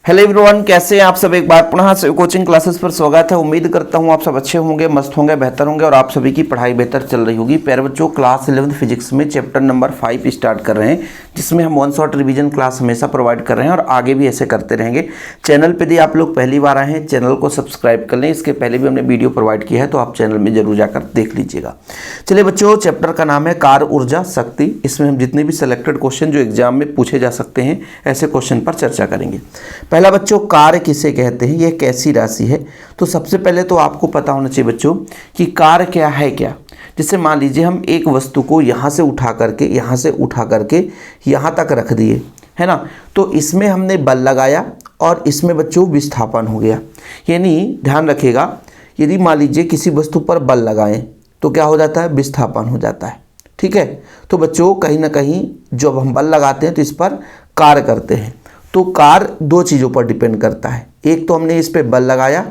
Hello everyone, कैसे हैं आप सब। एक बार पुनः से कोचिंग क्लासेस पर स्वागत है। उम्मीद करता हूं आप सब अच्छे होंगे, मस्त होंगे, बेहतर होंगे और आप सभी की पढ़ाई बेहतर चल रही होगी। प्यारे बच्चों, क्लास 11th फिजिक्स में चैप्टर नंबर 5 स्टार्ट कर रहे हैं, जिसमें हम वन शॉट रिवीजन क्लास हमेशा प्रोवाइड कर रहे हैं और आगे भी ऐसे करते रहेंगे। चैनल पर यदि आप लोग पहली बार आए हैं, चैनल को सब्सक्राइब कर लें। इसके पहले भी हमने वीडियो प्रोवाइड किया है, तो आप चैनल में जरूर जाकर देख लीजिएगा। चलिए बच्चों, चैप्टर का नाम है कार्य, ऊर्जा, शक्ति। इसमें हम जितने भी सिलेक्टेड क्वेश्चन जो एग्जाम में पूछे जा सकते हैं, ऐसे क्वेश्चन पर चर्चा करेंगे। पहला बच्चों, कार्य किसे कहते हैं, यह कैसी राशि है। तो सबसे पहले तो आपको पता होना चाहिए बच्चों कि कार्य क्या है। क्या जैसे मान लीजिए हम एक वस्तु को यहाँ से उठा करके यहाँ तक रख दिए, है ना। तो इसमें हमने बल लगाया और इसमें बच्चों विस्थापन हो गया। यानी ध्यान रखिएगा, यदि मान लीजिए किसी वस्तु पर बल लगाएं तो क्या हो जाता है, विस्थापन हो जाता है। ठीक है। तो बच्चों कहीं ना कहीं जब हम बल लगाते हैं तो इस पर कार्य करते हैं। तो कार्य दो चीज़ों पर डिपेंड करता है। एक तो हमने इस पर बल लगाया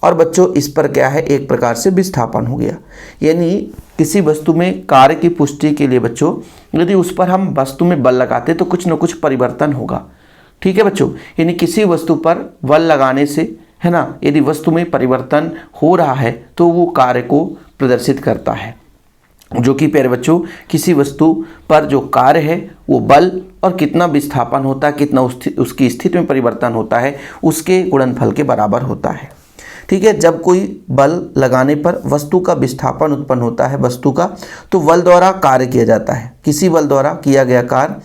और बच्चों इस पर क्या है, एक प्रकार से विस्थापन हो गया। यानी किसी वस्तु में कार्य की पुष्टि के लिए बच्चों यदि उस पर हम वस्तु में बल लगाते तो कुछ न कुछ परिवर्तन होगा। ठीक है बच्चों। यानी किसी वस्तु पर बल लगाने से, है ना, यदि वस्तु में परिवर्तन हो रहा है तो वो कार्य को प्रदर्शित करता है। जो कि प्यारे बच्चों किसी वस्तु पर जो कार्य है वो बल और कितना विस्थापन होता है, कितना उसकी स्थिति में परिवर्तन होता है, उसके गुणनफल के बराबर होता है। ठीक है। जब कोई बल लगाने पर वस्तु का विस्थापन उत्पन्न होता है वस्तु का, तो बल द्वारा कार्य किया जाता है। किसी बल द्वारा किया गया कार्य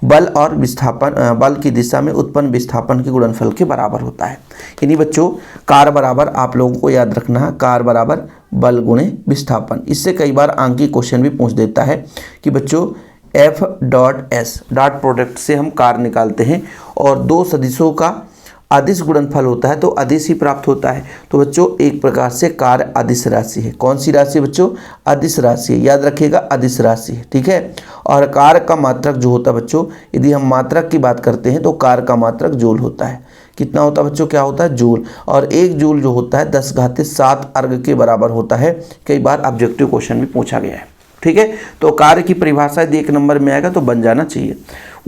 बल और विस्थापन, बल की दिशा में उत्पन्न विस्थापन के गुणनफल के बराबर होता है। यानी बच्चों कार्य बराबर, आप लोगों को याद रखना है, कार्य बराबर बल गुणे विस्थापन। इससे कई बार आंकी क्वेश्चन भी पूछ देता है कि बच्चों F.S डॉट प्रोडक्ट से हम कार्य निकालते हैं और दो सदिशों का अदिश गुणनफल होता है तो अदिश ही प्राप्त होता है। तो बच्चों एक प्रकार से कार्य अदिश राशि है। कौन सी राशि बच्चों, अदिश राशि है। याद रखिएगा, अदिश राशि है। ठीक है। और कार्य का मात्रक जो होता है बच्चों, यदि हम मात्रक की बात करते हैं तो कार्य का मात्रक जूल होता है। कितना होता है बच्चों, क्या होता है, जूल। और एक जूल जो होता है 10⁻7 अर्ग के बराबर होता है। कई बार ऑब्जेक्टिव क्वेश्चन भी पूछा गया है। ठीक है। तो कार्य की परिभाषा यदि एक नंबर में आएगा तो बन जाना चाहिए।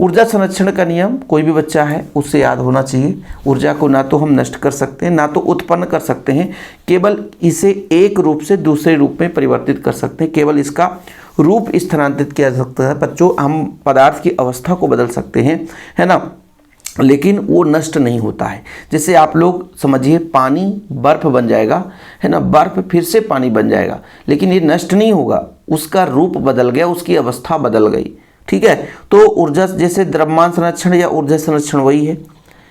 ऊर्जा संरक्षण का नियम कोई भी बच्चा है उससे याद होना चाहिए। ऊर्जा को ना तो हम नष्ट कर सकते हैं ना तो उत्पन्न कर सकते हैं, केवल इसे एक रूप से दूसरे रूप में परिवर्तित कर सकते हैं। केवल इसका रूप स्थानांतरित किया जा सकता है बच्चों। हम पदार्थ की अवस्था को बदल सकते हैं, है ना, लेकिन वो नष्ट नहीं होता है। जैसे आप लोग समझिए, पानी बर्फ़ बन जाएगा, है ना, बर्फ़ फिर से पानी बन जाएगा, लेकिन ये नष्ट नहीं होगा, उसका रूप बदल गया, उसकी अवस्था बदल गई। ठीक है। तो ऊर्जा जैसे द्रव्यमान संरक्षण या ऊर्जा संरक्षण वही है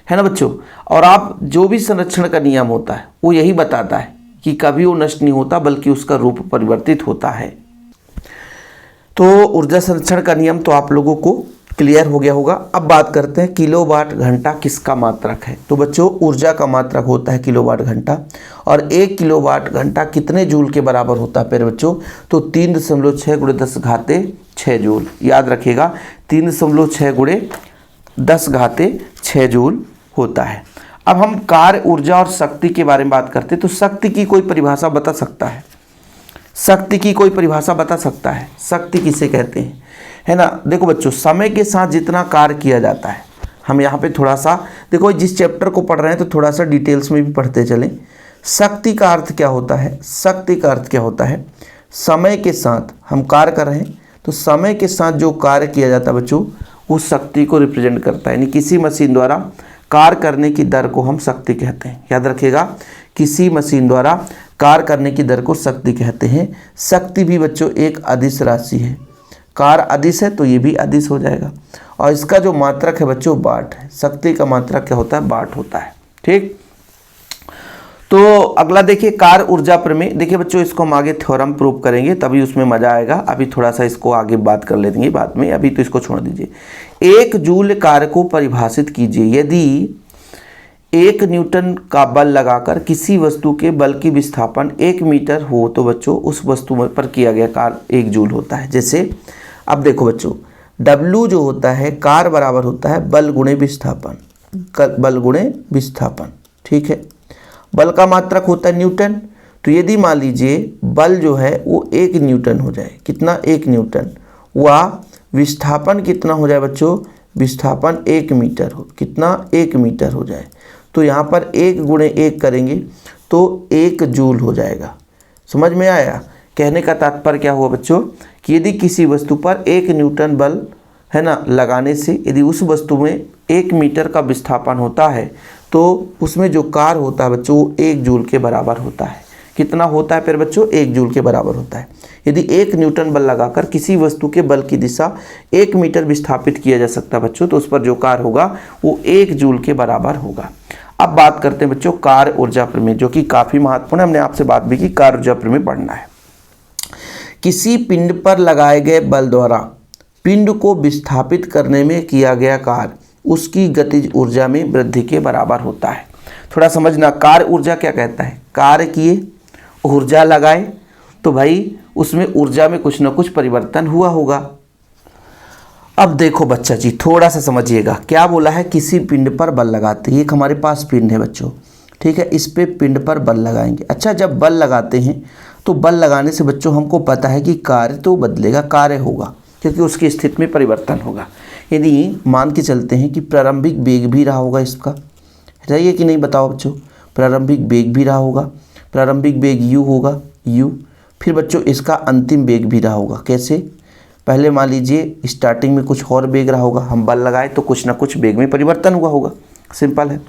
ना बच्चों। और आप जो भी संरक्षण का नियम होता है वो यही बताता है कि कभी वो नष्ट नहीं होता बल्कि उसका रूप परिवर्तित होता है। तो ऊर्जा संरक्षण का नियम तो आप लोगों को क्लियर हो गया होगा। अब बात करते हैं किलोवाट घंटा किसका मात्रक है। तो बच्चों ऊर्जा का मात्रक होता है किलोवाट घंटा, और 1 किलोवाट घंटा कितने जूल के बराबर होता है प्यारे बच्चों, तो 3.6 × 10⁻6 जूल। याद रखिएगा, 3.6 × 10⁻6 जूल होता है। अब हम कार्य, ऊर्जा और शक्ति के बारे में बात करते हैं। तो शक्ति की कोई परिभाषा बता सकता है, शक्ति की कोई परिभाषा बता सकता है, शक्ति किसे कहते हैं, है ना। देखो बच्चों, समय के साथ जितना कार्य किया जाता है, हम यहाँ पे थोड़ा सा देखो, जिस चैप्टर को पढ़ रहे हैं तो थोड़ा सा डिटेल्स में भी पढ़ते चलें। शक्ति का अर्थ क्या होता है, शक्ति का अर्थ क्या होता है, समय के साथ हम कार्य कर रहे हैं तो समय के साथ जो कार्य किया जाता है बच्चों वो शक्ति को रिप्रेजेंट करता है। यानी किसी मशीन द्वारा कार्य करने की दर को हम शक्ति कहते हैं। याद रखिएगा, किसी मशीन द्वारा कार्य करने की दर को शक्ति कहते हैं। शक्ति भी बच्चों एक अदिश राशि है। कार्य अदिश है तो ये भी अदिश हो जाएगा। और इसका जो मात्रक है बच्चों वाट है। शक्ति का मात्रक क्या होता है, वाट होता है। ठीक। तो अगला देखिए, कार्य ऊर्जा प्रमेय। देखिए बच्चों, इसको हम आगे थ्योरम प्रूव करेंगे तभी उसमें मजा आएगा। अभी थोड़ा सा इसको आगे बात कर लेंगे बाद में, अभी तो इसको छोड़ दीजिए। 1 जूल कार्य को परिभाषित कीजिए। यदि 1 न्यूटन का बल लगाकर किसी वस्तु के बल की विस्थापन 1 मीटर हो तो बच्चों उस वस्तु पर किया गया कार्य 1 जूल होता है। जैसे अब देखो बच्चों, W जो होता है कार्य बराबर होता है बल गुणे विस्थापन, बल गुणे विस्थापन। ठीक है। बल का मात्रक होता है न्यूटन। तो यदि मान लीजिए बल जो है वो 1 न्यूटन हो जाए, कितना, 1 न्यूटन, वह विस्थापन कितना हो जाए बच्चों, विस्थापन 1 मीटर हो, कितना, 1 मीटर हो जाए, तो यहाँ पर 1 गुणे 1 करेंगे तो 1 जूल हो जाएगा। समझ में आया? कहने का तात्पर्य क्या हुआ बच्चों कि यदि किसी वस्तु पर 1 न्यूटन बल है ना लगाने से यदि उस वस्तु में 1 मीटर का विस्थापन होता है तो उसमें जो कार्य होता है बच्चों वो 1 जूल के बराबर होता है। कितना होता है फिर बच्चों? 1 जूल के बराबर होता है। यदि 1 न्यूटन बल लगाकर किसी वस्तु के बल की दिशा 1 मीटर विस्थापित किया जा सकता है बच्चों, तो उस पर जो कार्य होगा वो 1 जूल के बराबर होगा। अब बात करते हैं बच्चों कार्य ऊर्जा प्रमेय, जो कि काफ़ी महत्वपूर्ण है। हमने आपसे बात भी की, कार्य ऊर्जा प्रमेय पढ़ना है। किसी पिंड पर लगाए गए बल द्वारा पिंड को विस्थापित करने में किया गया कार्य उसकी गतिज ऊर्जा में वृद्धि के बराबर होता है। थोड़ा समझना, कार्य ऊर्जा क्या कहता है? कार्य किए, ऊर्जा लगाए, तो भाई उसमें ऊर्जा में कुछ ना कुछ परिवर्तन हुआ होगा। अब देखो बच्चा जी थोड़ा सा समझिएगा, क्या बोला है? किसी पिंड पर बल लगाते हैं। एक हमारे पास पिंड है बच्चों, ठीक है, इस पे पिंड पर बल लगाएंगे। अच्छा, जब बल लगाते हैं तो बल लगाने से बच्चों हमको पता है कि कार्य तो बदलेगा, कार्य होगा, क्योंकि उसकी स्थिति में परिवर्तन होगा। यदि मान के चलते हैं कि प्रारंभिक वेग भी रहा होगा इसका, सही है कि नहीं बताओ बच्चों? प्रारंभिक वेग भी रहा होगा, प्रारंभिक वेग u होगा, u। फिर बच्चों इसका अंतिम वेग भी रहा होगा। कैसे? पहले मान लीजिए स्टार्टिंग में कुछ और वेग रहा होगा, हम बल लगाए तो कुछ ना कुछ वेग में परिवर्तन हुआ होगा। सिंपल है।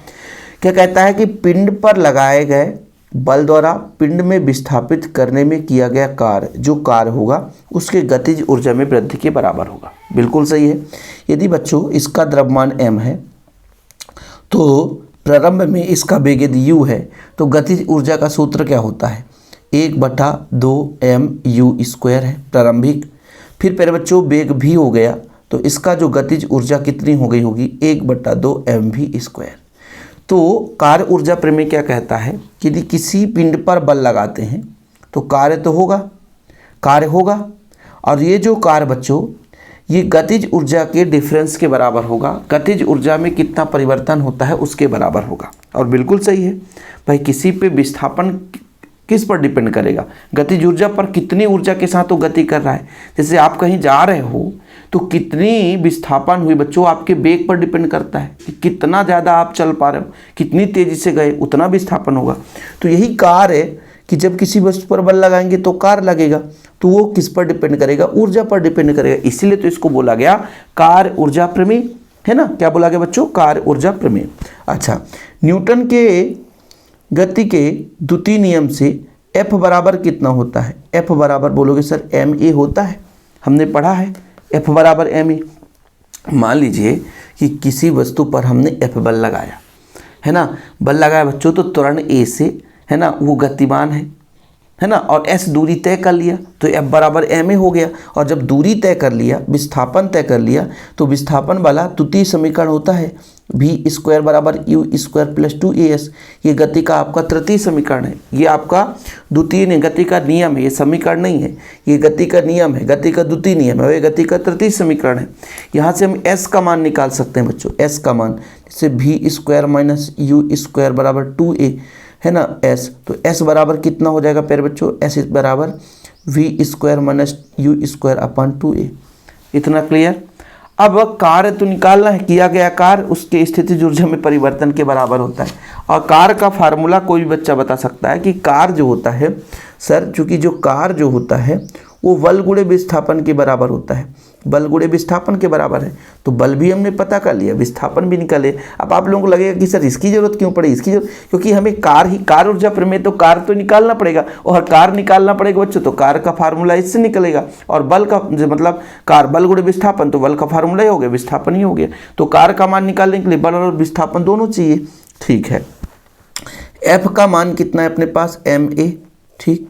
क्या कहता है कि पिंड पर लगाए गए बल द्वारा पिंड में विस्थापित करने में किया गया कार्य, जो कार्य होगा उसके गतिज ऊर्जा में वृद्धि के बराबर होगा। बिल्कुल सही है। यदि बच्चों इसका द्रव्यमान m है तो प्रारंभ में इसका वेग यदि u है तो गतिज ऊर्जा का सूत्र क्या होता है? 1/2 mu² है प्रारंभिक। फिर मेरे बच्चों वेग भी हो गया तो इसका जो गतिज ऊर्जा कितनी हो गई होगी? 1/2 mv²। तो कार्य ऊर्जा प्रमेय क्या कहता है कि यदि किसी पिंड पर बल लगाते हैं तो कार्य तो होगा, कार्य होगा, और ये जो कार्य बच्चों ये गतिज ऊर्जा के डिफरेंस के बराबर होगा। गतिज ऊर्जा में कितना परिवर्तन होता है उसके बराबर होगा। और बिल्कुल सही है भाई, किसी पे विस्थापन किस पर डिपेंड करेगा? गतिज ऊर्जा पर, कितनी ऊर्जा के साथ वो गति कर रहा है। जैसे आप कहीं जा रहे हो तो कितनी विस्थापन हुई बच्चों आपके वेग पर डिपेंड करता है कि कितना ज़्यादा आप चल पा रहे हो, कितनी तेज़ी से गए उतना विस्थापन होगा। तो यही कार्य है कि जब किसी वस्तु पर बल लगाएंगे तो कार्य लगेगा, तो वो किस पर डिपेंड करेगा? ऊर्जा पर डिपेंड करेगा। इसीलिए तो इसको बोला गया कार्य ऊर्जा प्रमेय, है ना? क्या बोला गया बच्चों? कार्य ऊर्जा प्रमेय। अच्छा, न्यूटन के गति के द्वितीय नियम से F बराबर कितना होता है? F बराबर बोलोगे सर ma होता है, हमने पढ़ा है F बराबर ma। मान लीजिए कि किसी वस्तु पर हमने F बल लगाया, है ना, बल लगाया बच्चों, तो त्वरण a से, है ना, वो गतिमान है ना, और s दूरी तय कर लिया तो F बराबर ma हो गया। और जब दूरी तय कर लिया, विस्थापन तय कर लिया, तो विस्थापन वाला द्वितीय समीकरण होता है v² बराबर u² + 2as। ये गति का आपका तृतीय समीकरण है। ये आपका द्वितीय नहीं, गति का नियम है, ये समीकरण नहीं है, ये गति का नियम है, गति का द्वितीय नियम है, ये गति का तृतीय समीकरण है। यहाँ से हम s का मान निकाल सकते हैं बच्चों, s का मान, जैसे v² - u² बराबर 2a, है ना, s। तो s बराबर कितना हो जाएगा प्यारे बच्चों? s बराबर v² - u² 2a। इतना क्लियर? अब कार्य तो निकालना है, किया गया कार्य उसके स्थितिज ऊर्जा में परिवर्तन के बराबर होता है। और कार्य का फार्मूला कोई भी बच्चा बता सकता है कि कार्य जो होता है सर, चूंकि जो कार्य जो होता है वो बल गुणे विस्थापन के बराबर होता है, बल गुणे विस्थापन के बराबर है। तो बल भी हमने पता कर लिया, विस्थापन भी निकाले। अब आप लोगों को लगेगा कि सर इसकी जरूरत क्यों पड़ी? इसकी जरूरत क्योंकि हमें कार्य ऊर्जा प्रमेय, तो कार्य तो निकालना पड़ेगा, और कार्य निकालना पड़ेगा बच्चों तो कार्य का फार्मूला इससे निकलेगा। और बल का मतलब कार्य बल गुणे विस्थापन, तो बल का फार्मूला ही हो गया, विस्थापन ही हो गया। तो कार्य का मान निकालने के लिए बल और विस्थापन दोनों चाहिए। ठीक है, F का मान कितना है अपने पास? ma। ठीक,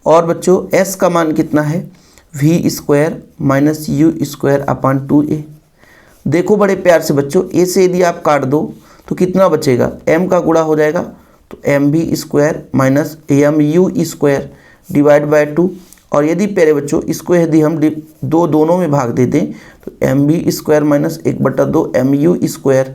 और बच्चों s का मान कितना है? v² - u² 2a। देखो बड़े प्यार से बच्चों, a से यदि आप काट दो तो कितना बचेगा? m का गुणा हो जाएगा, तो mv² - mu² / 2। और यदि प्यारे बच्चों इसको यदि हम दोनों में भाग दे दें तो mv² - 1/2 mu²।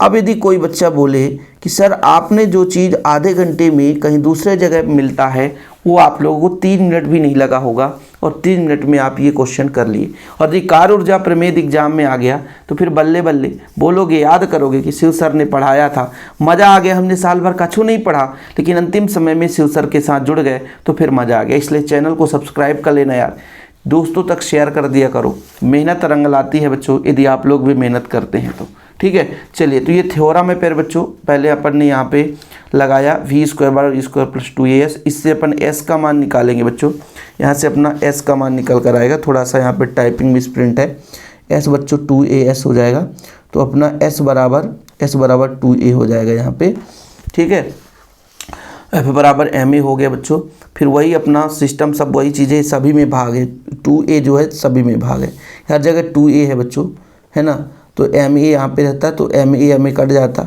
अब यदि कोई बच्चा बोले कि सर आपने जो चीज़ आधे घंटे में कहीं दूसरे जगह मिलता है वो आप लोगों को 3 मिनट भी नहीं लगा होगा, और 3 मिनट में आप ये क्वेश्चन कर लिए। और यदि कार्य ऊर्जा प्रमेय एग्जाम में आ गया तो फिर बल्ले बल्ले बोलोगे, याद करोगे कि शिव सर ने पढ़ाया था, मज़ा आ गया, हमने साल भर कछु नहीं पढ़ा लेकिन अंतिम समय में शिव सर के साथ जुड़ गए तो फिर मज़ा आ गया। इसलिए चैनल को सब्सक्राइब कर लेना यार, दोस्तों तक शेयर कर दिया करो। मेहनत रंग लाती है बच्चों, यदि आप लोग भी मेहनत करते हैं तो। ठीक है, चलिए, तो ये थ्योरम है फिर बच्चों। पहले अपन ने यहाँ पे लगाया v² + 2as, इससे अपन s का मान निकालेंगे बच्चों। यहाँ से अपना s का मान निकल कर आएगा, थोड़ा सा यहाँ पे टाइपिंग मिसप्रिंट है, s बच्चों 2as हो जाएगा, तो अपना s बराबर 2a हो जाएगा यहाँ पे। ठीक है, f बराबर ma हो गया बच्चों। फिर वही अपना सिस्टम, सब वही चीज़ें, सभी में भाग है, 2a जो है सभी में भाग है, हर जगह 2a है बच्चों, है ना। तो ma यहाँ पे रहता है तो ma कट जाता।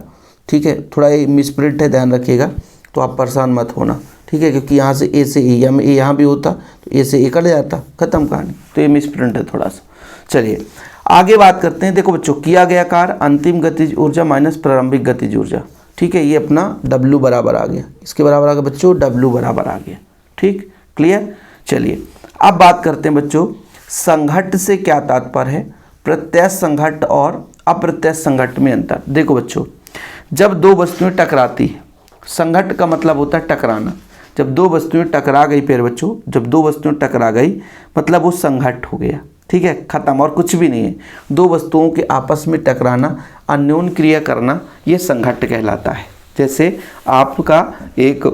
ठीक है, थोड़ा ये मिसप्रिंट है, ध्यान रखिएगा, तो आप परेशान मत होना। ठीक है, क्योंकि यहाँ से a से a, यहाँ भी होता तो a से a कट जाता, खत्म कहानी। तो ये मिसप्रिंट है थोड़ा सा। चलिए आगे बात करते हैं। देखो बच्चों, किया गया कार्य अंतिम गतिज ऊर्जा माइनस प्रारंभिक गतिज ऊर्जा। ठीक है, ये अपना W बराबर आ गया, इसके बराबर आ गया बच्चों, W बराबर आ गया। ठीक, क्लियर। चलिए अब बात करते हैं बच्चों, संघट्ट से क्या तात्पर्य है, प्रत्यस्थ संघट्ट और अप्रत्यस्थ संघट्ट में अंतर। देखो बच्चों, जब दो वस्तुएं टकराती है, संघट्ट का मतलब होता है टकराना। जब दो वस्तुएं टकरा गई फिर बच्चों, जब दो वस्तुएं टकरा गई मतलब वो संघट्ट हो गया। ठीक है, खत्म, और कुछ भी नहीं है। दो वस्तुओं के आपस में टकराना, अन्योन्य क्रिया करना, ये संघट्ट कहलाता है। जैसे आपका एक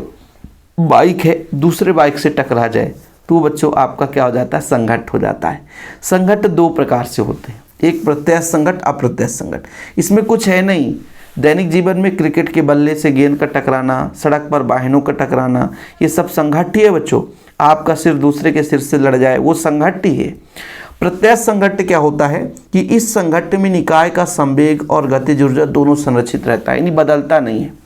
बाइक है, दूसरे बाइक से टकरा जाए तो बच्चों आपका क्या हो जाता है, संघट्ट हो जाता है। संघट्ट दो प्रकार से होते हैं, एक प्रत्यस्थ संघट्ट, अप्रत्यस्थ संघट्ट। इसमें कुछ है नहीं, दैनिक जीवन में क्रिकेट के बल्ले से गेंद का टकराना, सड़क पर वाहनों का टकराना, ये सब संघट्ट ही है बच्चों। आपका सिर दूसरे के सिर से लड़ जाए, वो संघट्ट ही है। प्रत्यस्थ संघट्ट क्या होता है कि इस संघट्ट में निकाय का संवेग और गतिज ऊर्जा दोनों संरक्षित रहता है, यानी बदलता नहीं है।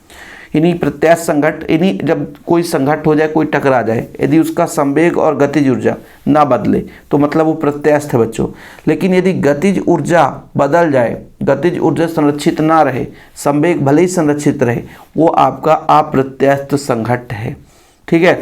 यानी प्रत्यस्थ संघट्ट, यानी जब कोई संघट्ट हो जाए, कोई टकरा जाए, यदि उसका संवेग और गतिज ऊर्जा ना बदले तो मतलब वो प्रत्यस्थ है बच्चों। लेकिन यदि गतिज ऊर्जा बदल जाए, गतिज ऊर्जा संरक्षित ना रहे, संवेग भले ही संरक्षित रहे, वो आपका अप्रत्यस्थ संघट्ट है। ठीक है,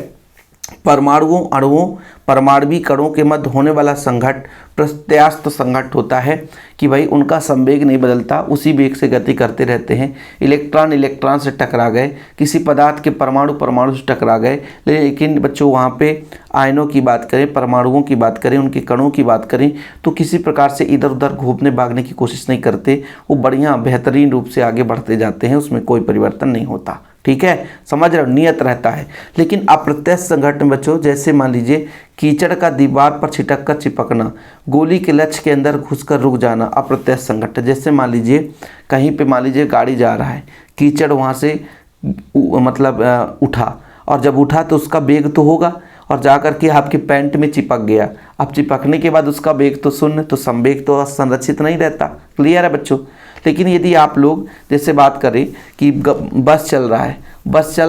परमाणुओं, अणुओं, परमाणविक कणों के मध्य होने वाला संघट्ट प्रत्यस्थ संघट्ट होता है कि भाई उनका संवेग नहीं बदलता, उसी वेग से गति करते रहते हैं। इलेक्ट्रॉन इलेक्ट्रॉन से टकरा गए, किसी पदार्थ के परमाणु परमाणु से टकरा गए, लेकिन बच्चों वहाँ पे आयनों की बात करें, परमाणुओं की बात करें, उनके कणों की बात करें तो किसी प्रकार से इधर उधर घूमने भागने की कोशिश नहीं करते, वो बढ़िया बेहतरीन रूप से आगे बढ़ते जाते हैं, उसमें कोई परिवर्तन नहीं होता। ठीक है, समझ रहे हो, नियत रहता है। लेकिन अप्रत्यस्थ संघट्ट में बच्चों, जैसे मान लीजिए कीचड़ का दीवार पर छिटक कर चिपकना, गोली के लक्ष्य के अंदर घुसकर रुक जाना, अप्रत्यस्थ संघट्ट। जैसे मान लीजिए कहीं पे मान लीजिए गाड़ी जा रहा है, कीचड़ वहाँ से मतलब उठा, और जब उठा तो उसका वेग तो होगा और जा कर के आपके पैंट में चिपक गया। अब चिपकने के बाद उसका वेग तो शून्य, तो संवेग तो संरक्षित नहीं रहता। क्लियर है बच्चों। लेकिन यदि आप लोग जैसे बात करें कि बस चल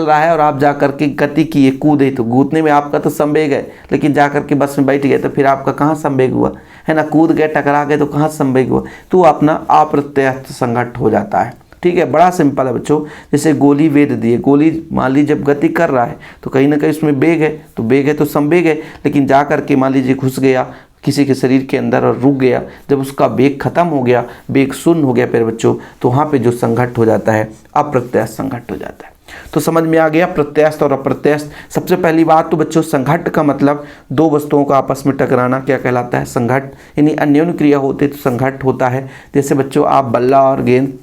रहा है और आप जा कर के गति किए, कूदे, तो कूदने में आपका तो संवेग है, लेकिन जा कर के बस में बैठ गए तो फिर आपका कहाँ संवेग हुआ, है ना। कूद गए, टकरा गए तो कहाँ संवेग हुआ, तो अपना अप्रत्यस्थ संघट्ट हो जाता है। ठीक है, बड़ा सिंपल है बच्चों। जैसे गोली वेध दिए, गोली मान लीजिए जब गति कर रहा है तो कहीं ना कहीं उसमें वेग है, तो वेग है तो संवेग है, लेकिन जा कर के मान लीजिए घुस गया किसी के शरीर के अंदर और रुक गया, जब उसका वेग खत्म हो गया, वेग शून्य हो गया फिर बच्चों, तो वहाँ पे जो संघट्ट हो जाता है अप्रत्यस्थ संघट्ट हो जाता है। तो समझ में आ गया प्रत्यस्थ और अप्रत्यस्थ। सबसे पहली बात तो बच्चों, संघट्ट का मतलब दो वस्तुओं का आपस में टकराना क्या कहलाता है, संघट्ट। यानी अन्योन्य क्रिया होती है तो संघट्ट होता है। जैसे बच्चों आप बल्ला और गेंद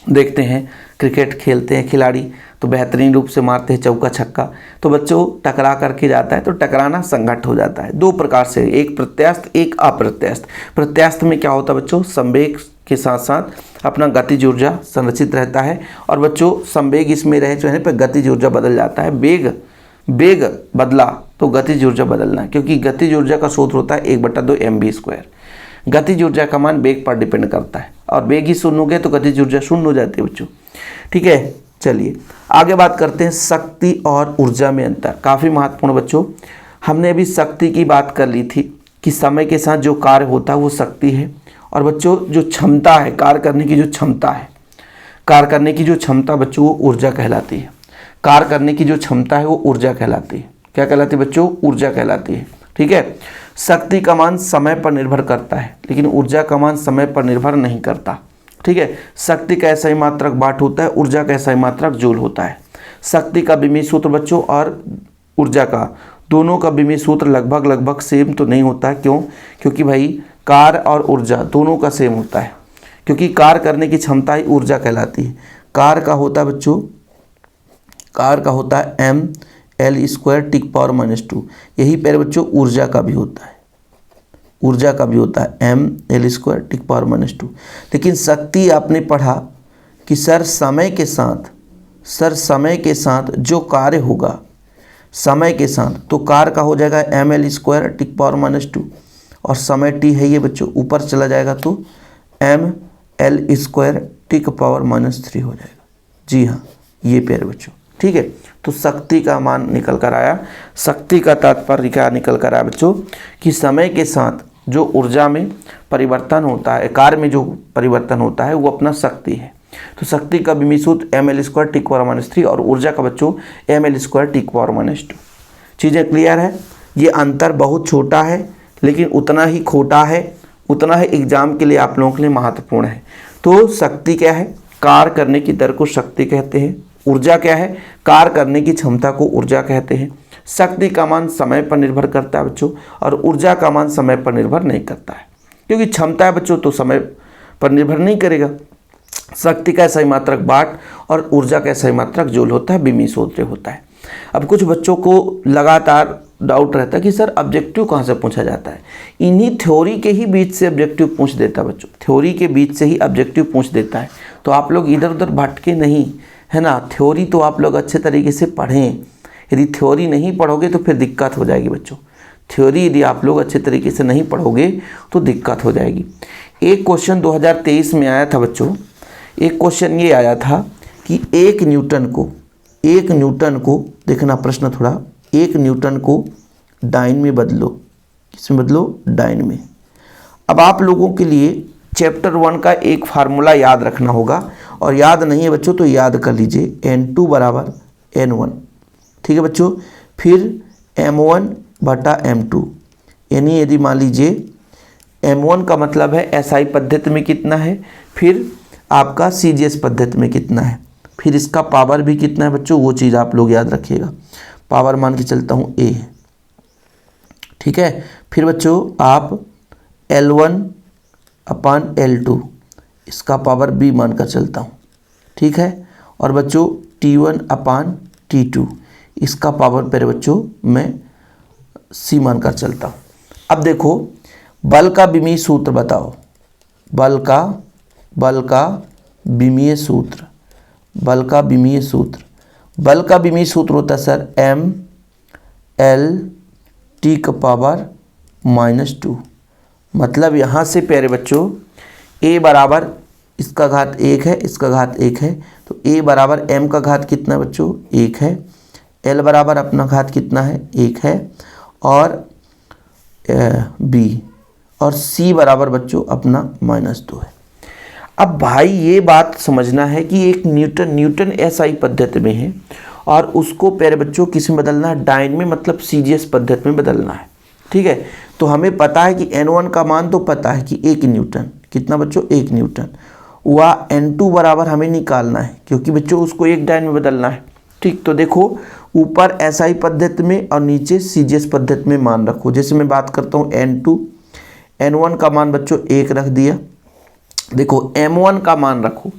देखते हैं, क्रिकेट खेलते हैं खिलाड़ी तो बेहतरीन रूप से मारते हैं चौका छक्का, तो बच्चों टकरा करके जाता है तो टकराना संघट्ट हो जाता है। दो प्रकार से, एक प्रत्यस्थ एक अप्रत्यस्थ। प्रत्यस्थ में क्या होता है बच्चों, संवेग के साथ साथ अपना गतिज ऊर्जा संरक्षित रहता है, और बच्चों संवेग इसमें रहे जो है पर गतिज ऊर्जा बदल जाता है। वेग बदला तो गतिज ऊर्जा बदलना, क्योंकि गतिज ऊर्जा का सूत्र होता है 1/2 mv²। गतिज ऊर्जा का मान वेग पर डिपेंड करता है, और वेग ही शून्य हो गया तो गतिज ऊर्जा शून्य हो जाती है बच्चों। ठीक है, चलिए आगे बात करते हैं शक्ति और ऊर्जा में अंतर। काफ़ी महत्वपूर्ण बच्चों, हमने अभी शक्ति की बात कर ली थी कि समय के साथ जो कार्य होता है वो शक्ति है, और बच्चों जो क्षमता है, कार्य करने की जो क्षमता है, कार्य करने की जो क्षमता बच्चों वो ऊर्जा कहलाती है। कार्य करने की जो क्षमता है वो ऊर्जा कहलाती है। क्या कहलाती है बच्चों, ऊर्जा कहलाती है। ठीक है। शक्ति का मान समय पर निर्भर करता है, लेकिन ऊर्जा का मान समय पर निर्भर नहीं करता, ठीक है। शक्ति का ऐसा ही मात्रक वाट होता है, ऊर्जा का ऐसा ही मात्रक जूल होता है। शक्ति का विमीय सूत्र बच्चों और ऊर्जा का दोनों का विमीय सूत्र लगभग सेम तो नहीं होता है। क्यों? क्योंकि भाई कार्य और ऊर्जा दोनों का सेम होता है, क्योंकि कार्य करने की क्षमता ही ऊर्जा कहलाती है। कार्य का होता है बच्चों, कार्य का होता है mL² (10⁻²। यही पैर बच्चों ऊर्जा का भी होता है, ऊर्जा का भी होता है mL² (10⁻²। लेकिन शक्ति आपने पढ़ा कि सर समय के साथ जो कार्य होगा, समय के साथ तो कार्य का हो जाएगा mL² (10⁻², और समय t है ये बच्चों, ऊपर चला जाएगा तो mL² (10⁻³ हो जाएगा। जी हाँ, ये पैर बच्चों, ठीक है। तो शक्ति का मान निकल कर आया। शक्ति का तात्पर्य क्या निकल कर आया बच्चों कि समय के साथ जो ऊर्जा में परिवर्तन होता है, कार्य में जो परिवर्तन होता है, वो अपना शक्ति है। तो शक्ति का विमीय सूत्र mL² (10⁻³ और ऊर्जा का बच्चों mL² (10⁻²। चीज़ें क्लियर है? ये अंतर बहुत छोटा है, लेकिन उतना ही खोटा है, उतना ही एग्जाम के लिए आप लोगों के लिए महत्वपूर्ण है। तो शक्ति क्या है? कार्य करने की दर को शक्ति कहते हैं। ऊर्जा क्या है? कार्य करने की क्षमता को ऊर्जा कहते हैं। शक्ति का मान समय पर निर्भर करता है बच्चों, और ऊर्जा का मान समय पर निर्भर नहीं करता है, क्योंकि क्षमता है बच्चों तो समय पर निर्भर नहीं करेगा। शक्ति का सही मात्रक वाट और ऊर्जा का सही मात्रक जूल होता है, विमीय सूत्र होता है। अब कुछ बच्चों को लगातार डाउट रहता है कि सर ऑब्जेक्टिव कहाँ से पूछा जाता है। इन्हीं थ्योरी के ही बीच से ऑब्जेक्टिव पूछ देता है बच्चों, थ्योरी के बीच से ही ऑब्जेक्टिव पूछ देता है। तो आप लोग इधर उधर भटके नहीं, है ना। थ्योरी तो आप लोग अच्छे तरीके से पढ़ें। यदि थ्योरी नहीं पढ़ोगे तो फिर दिक्कत हो जाएगी बच्चों। थ्योरी यदि आप लोग अच्छे तरीके से नहीं पढ़ोगे तो दिक्कत हो जाएगी। एक क्वेश्चन 2023 में आया था बच्चों, एक क्वेश्चन ये आया था कि एक न्यूटन को देखना प्रश्न थोड़ा, एक न्यूटन को डाइन में बदलो। किसमें बदलो? डाइन में। अब आप लोगों के लिए चैप्टर 1 का एक फार्मूला याद रखना होगा, और याद नहीं है बच्चों तो याद कर लीजिए, N2 = N1, ठीक है बच्चों। फिर M1/M2, यानी यदि मान लीजिए M1 का मतलब है SI पद्धति में कितना है, फिर आपका CGS पद्धति में कितना है, फिर इसका पावर भी कितना है बच्चों, वो चीज़ आप लोग याद रखिएगा। पावर मान के चलता हूँ A है, ठीक है। फिर बच्चों आप L1/L2 इसका पावर B मानकर चलता हूँ, ठीक है। और बच्चों T1/T2 इसका पावर पर बच्चों मैं C मानकर चलता हूँ। अब देखो बल का विमीय सूत्र बताओ, बल का विमीय सूत्र, बल का विमीय सूत्र होता है सर mL/T⁻²। मतलब यहाँ से प्यारे बच्चों A बराबर इसका घात 1 है, इसका घात 1 है, तो A बराबर m का घात कितना है बच्चों? 1 है। L बराबर अपना घात कितना है? 1 है। और B और C बराबर बच्चों अपना -2 है। अब भाई ये बात समझना है कि एक न्यूटन SI पद्धति में है, और उसको प्यारे बच्चों किस में बदलना है? डाइन में, मतलब CGS पद्धति में बदलना है, ठीक है। तो हमें पता है कि N1 का मान तो पता है कि 1 न्यूटन, कितना बच्चों? 1 न्यूटन। वह N2 बराबर हमें निकालना है, क्योंकि बच्चों उसको एक डाइन में बदलना है, ठीक। तो देखो ऊपर SI पद्धति में और नीचे CGS पद्धति में मान रखो। जैसे मैं बात करता हूँ N2, N1 का मान बच्चों 1 रख दिया। देखो M1 का मान रखो,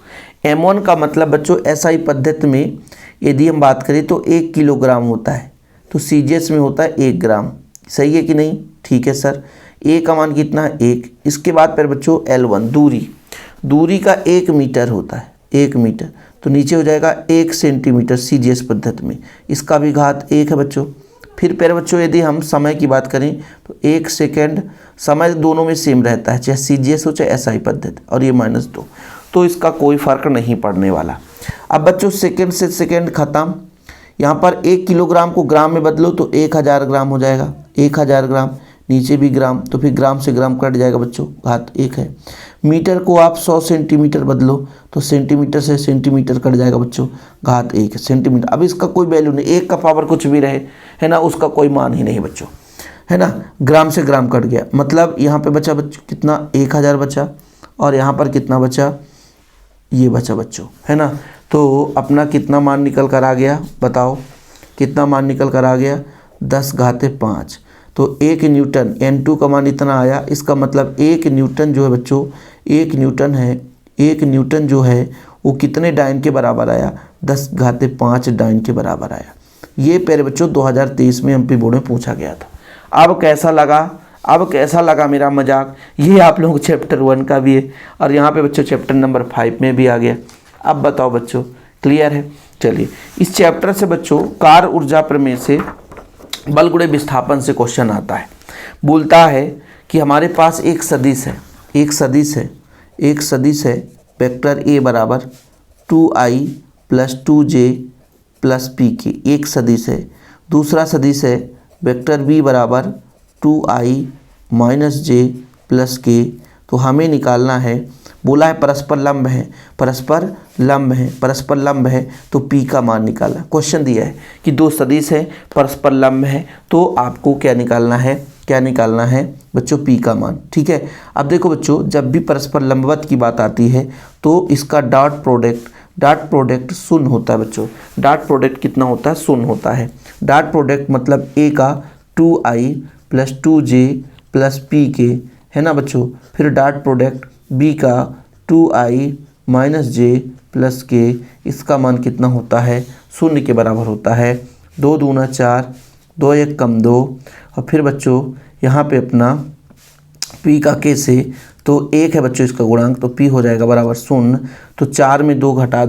M1 का मतलब बच्चों SI पद्धति में यदि हम बात करें तो 1 किलोग्राम होता है, तो CGS में होता है 1 ग्राम। सही है कि नहीं? ठीक है सर। A का मान कितना है? 1। इसके बाद फिर बच्चों L1 दूरी का 1 मीटर होता है, 1 मीटर, तो नीचे हो जाएगा 1 सेंटीमीटर CGS पद्धति में, इसका भी घात 1 है बच्चों। फिर प्यारे बच्चों यदि हम समय की बात करें तो 1 सेकेंड, समय दोनों में सेम रहता है, चाहे CGS हो चाहे SI पद्धति, और ये -2, तो इसका कोई फ़र्क नहीं पड़ने वाला। अब बच्चों सेकेंड से सेकेंड ख़त्म, यहाँ पर 1 किलोग्राम को ग्राम में बदलो तो 1000 ग्राम हो जाएगा, 1000 ग्राम, नीचे भी ग्राम, तो फिर ग्राम से ग्राम कट जाएगा बच्चों, घात 1 है। मीटर को आप 100 सेंटीमीटर बदलो तो सेंटीमीटर से सेंटीमीटर कट जाएगा बच्चों, घात 1 सेंटीमीटर। अब इसका कोई वैल्यू नहीं, 1 का पावर कुछ भी रहे, है ना, उसका कोई मान ही नहीं बच्चों, है ना, ग्राम से ग्राम कट गया, मतलब यहाँ पे बचा बच्चों कितना 1000 बचा, और यहाँ पर कितना बचा, ये बचा बच्चों, है ना। तो अपना कितना मान निकल कर आ गया, बताओ कितना मान निकल कर आ गया, 10⁵ तो 1 न्यूटन, N2 का मान इतना आया। इसका मतलब 1 न्यूटन जो है बच्चों, 1 न्यूटन है, 1 न्यूटन जो है वो कितने डाइन के बराबर आया, 10⁵ डाइन के बराबर आया। ये प्यारे बच्चों 2023 में एमपी बोर्ड में पूछा गया था। अब कैसा लगा मेरा मजाक, ये आप लोगों को चैप्टर 1 का भी है, और यहाँ पे बच्चों चैप्टर नंबर 5 में भी आ गया। अब बताओ बच्चों, क्लियर है। चलिए, इस चैप्टर से बच्चों कार्य ऊर्जा प्रमेय से बल गुणे विस्थापन से क्वेश्चन आता है। बोलता है कि हमारे पास एक सदिश है वेक्टर ए बराबर 2i + 2j + p के, एक सदिश है। दूसरा सदिश है वेक्टर बी बराबर 2i - j + k। तो हमें निकालना है, बोला है परस्पर लंब है तो p का मान निकालना। क्वेश्चन दिया है कि दो सदिश है, परस्पर लंब है, तो आपको क्या निकालना है बच्चों, p का मान। ठीक है। अब देखो बच्चों, जब भी परस्पर लंबवत की बात आती है तो इसका डॉट प्रोडक्ट शून्य होता है बच्चों। डॉट प्रोडक्ट कितना होता है, शून्य होता है। डॉट प्रोडक्ट मतलब a का 2i + 2j + p के, है ना बच्चों। फिर डॉट प्रोडक्ट b का 2i - j + k, इसका मान कितना होता है, शून्य के बराबर होता है। 2 दूना 4, 2 1 कम 2, और फिर बच्चों यहाँ पे अपना p का k से, तो 1 है बच्चों इसका गुणांक, तो p हो जाएगा बराबर 0। तो 4 में 2 घटा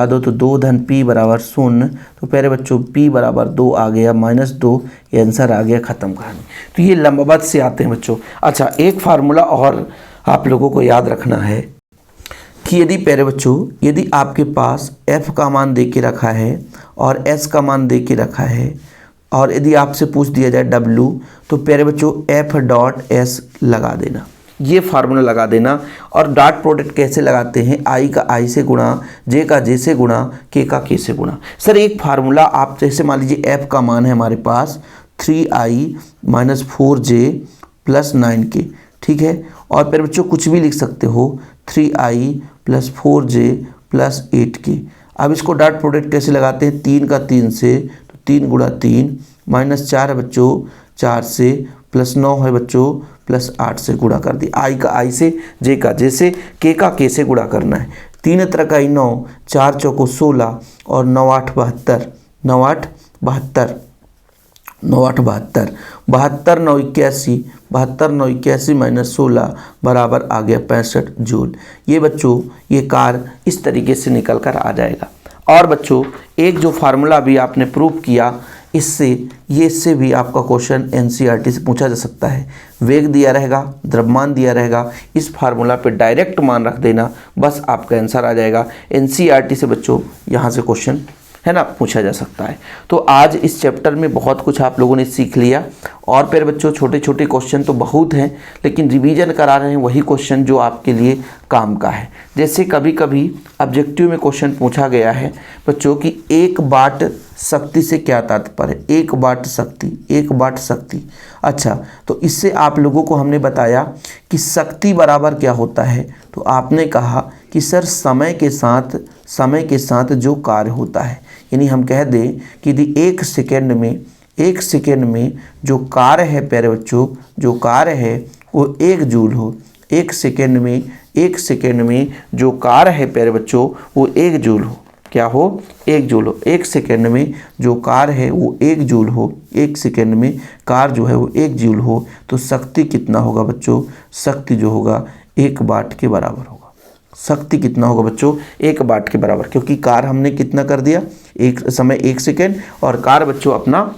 दो तो 2 धन p बराबर 0। तो प्यारे बच्चों p बराबर 2 आ गया, -2, ये आंसर आ गया, खत्म कहानी। तो ये लंबवत से आते हैं बच्चों। अच्छा, एक फार्मूला और आप लोगों को याद रखना है कि यदि प्यारे बच्चों, यदि आपके पास f का मान दे के रखा है और s का मान दे के रखा है, और यदि आपसे पूछ दिया जाए w, तो प्यारे बच्चों f.s लगा देना, ये फार्मूला लगा देना। और डॉट प्रोडक्ट कैसे लगाते हैं, i का i से गुणा, j का j से गुणा, k का k से गुणा। सर एक फार्मूला आप जैसे मान लीजिए f का मान है हमारे पास 3i - 4j + 9k, ठीक है। और फिर बच्चों कुछ भी लिख सकते हो, 3i + 4j + 8k। अब इसको डॉट प्रोडक्ट कैसे लगाते हैं, 3 का 3 से, तो 3 × 3 -4 है बच्चों 4 से, +9 है बच्चों +8 से गुणा कर दी। i का i से, j का j से, k का k से गुणा करना है। 3 × 9, 4 × 16, और 9 8 72, 9 8 72, 9 8 72, 72 9 81, 72 9 81 - 16 बराबर आ गया 65 जूल। ये बच्चों ये कार्य इस तरीके से निकल कर आ जाएगा। और बच्चों एक जो फार्मूला भी आपने प्रूव किया, इससे भी आपका क्वेश्चन एनसीईआरटी से पूछा जा सकता है। वेग दिया रहेगा, द्रव्यमान दिया रहेगा, इस फार्मूला पे डायरेक्ट मान रख देना, बस आपका आंसर आ जाएगा। एनसीईआरटी से बच्चों यहाँ से क्वेश्चन है ना पूछा जा सकता है। तो आज इस चैप्टर में बहुत कुछ आप लोगों ने सीख लिया। और फिर बच्चों छोटे छोटे क्वेश्चन तो बहुत हैं, लेकिन रिवीजन करा रहे हैं वही क्वेश्चन जो आपके लिए काम का है। जैसे कभी कभी ऑब्जेक्टिव में क्वेश्चन पूछा गया है बच्चों कि 1 वाट शक्ति से क्या तात्पर्य, 1 वाट शक्ति। अच्छा, तो इससे आप लोगों को हमने बताया कि शक्ति बराबर क्या होता है। तो आपने कहा कि सर समय के साथ जो कार्य होता है, यानी हम कह दें कि यदि 1 सेकेंड में जो कार्य है प्यारे बच्चों, जो कार्य है वो 1 जूल हो। 1 सेकेंड में जो कार्य है प्यारे बच्चों वो 1 जूल हो। क्या हो, 1 जूल हो। 1 सेकेंड में जो कार्य है वो 1 जूल हो। 1 सेकेंड में कार्य जो है वो 1 जूल हो, तो शक्ति कितना होगा बच्चों, शक्ति जो होगा 1 वाट के बराबर होगा। शक्ति कितना होगा बच्चों, 1 वाट के बराबर, क्योंकि कार्य हमने कितना कर दिया, एक समय 1 सेकेंड, और कार्य बच्चों अपना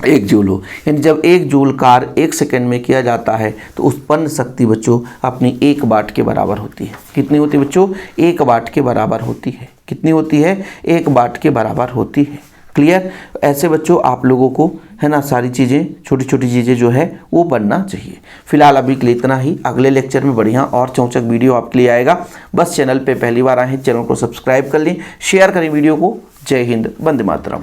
1 जूल हो। यानी जब 1 जूल कार्य 1 सेकेंड में किया जाता है तो उत्पन्न शक्ति बच्चों अपनी 1 वाट के बराबर होती है। कितनी होती है बच्चों, 1 वाट के बराबर होती है। कितनी होती है, 1 वाट के बराबर होती है। क्लियर। ऐसे बच्चों आप लोगों को है ना सारी चीज़ें, छोटी छोटी चीज़ें जो है वो बनना चाहिए। फिलहाल अभी के लिए इतना ही। अगले लेक्चर में बढ़िया और चौचक वीडियो आपके लिए आएगा। बस चैनल पे पहली बार आए हैं, चैनल को सब्सक्राइब कर लें, शेयर करें वीडियो को। जय हिंद, वंदे मातरम।